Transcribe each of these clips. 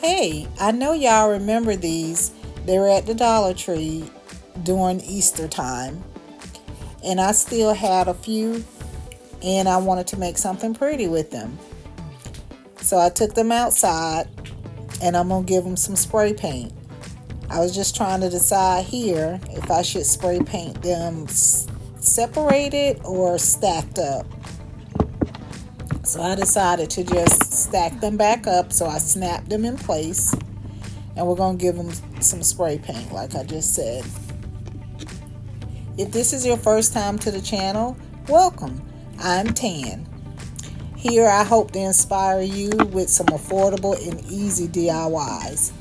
Hey, I know y'all remember these. They were at the Dollar Tree during Easter time. And I still had a few, and I wanted to make something pretty with them. So I took them outside, and I'm going to give them some spray paint. I was just trying to decide here if I should spray paint them separated or stacked up. So I decided to just stack them back up, so I snapped them in place, and we're going to give them some spray paint like I just said. If this is your first time to the channel, welcome. I'm Tan. Here I hope to inspire you with some affordable and easy DIYs.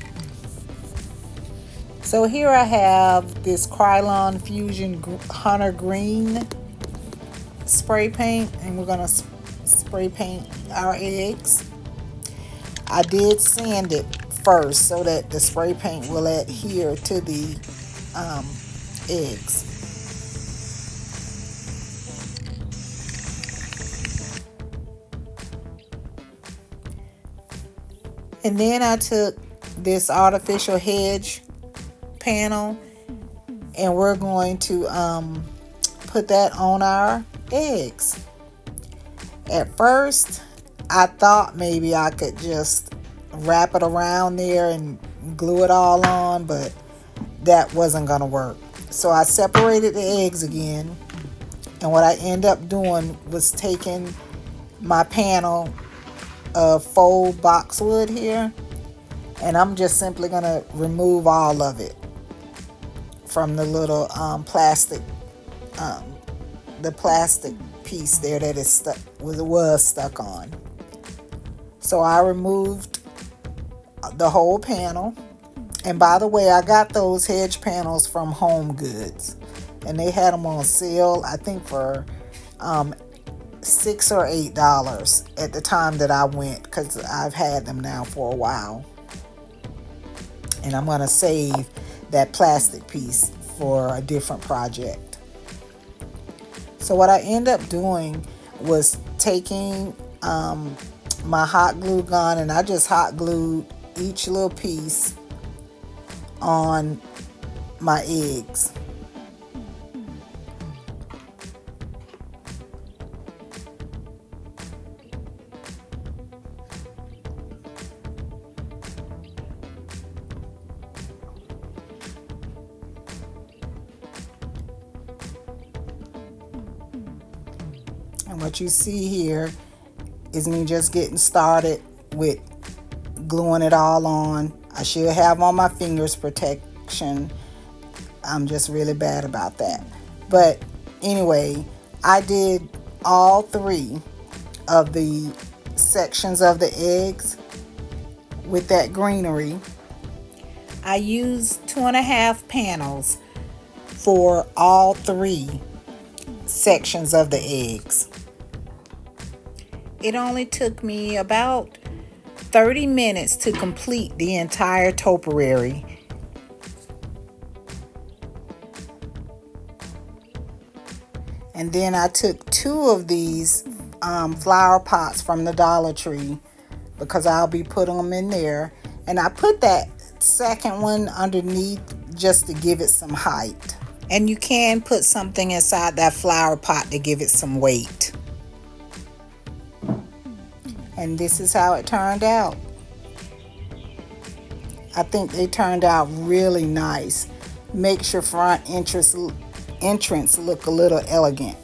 So here I have this Krylon Fusion Hunter Green spray paint, and we're going to spray paint our eggs. I did sand it first so that the spray paint will adhere to the eggs. And then I took this artificial hedge panel, and we're going to put that on our eggs. At first, I thought maybe I could just wrap it around there and glue it all on, but that wasn't going to work. So I separated the eggs again, and what I ended up doing was taking my panel of faux boxwood here, and I'm just simply going to remove all of it from the little plastic piece there that is stuck, was stuck on. So I removed the whole panel. And by the way, I got those hedge panels from Home Goods, and they had them on sale, I think for $6 or $8 at the time that I went, because I've had them now for a while. And I'm going to save that plastic piece for a different project. So what I end up doing was taking my hot glue gun, and I just hot glued each little piece on my eggs. And what you see here is me just getting started with gluing it all on. I should have on my fingers protection. I'm just really bad about that. But anyway, I did all three of the sections of the eggs with that greenery. I used 2.5 panels for all three sections of the eggs. It only took me about 30 minutes to complete the entire topiary. And then I took 2 of these flower pots from the Dollar Tree, because I'll be putting them in there. And I put that second one underneath just to give it some height. And you can put something inside that flower pot to give it some weight. And this is how it turned out. I think they turned out really nice. Makes your front entrance look a little elegant.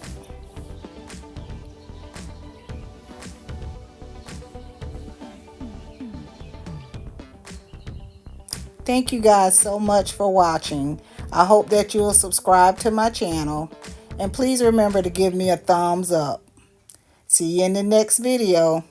Thank you guys so much for watching. I hope that you'll subscribe to my channel, and please remember to give me a thumbs up. See you in the next video.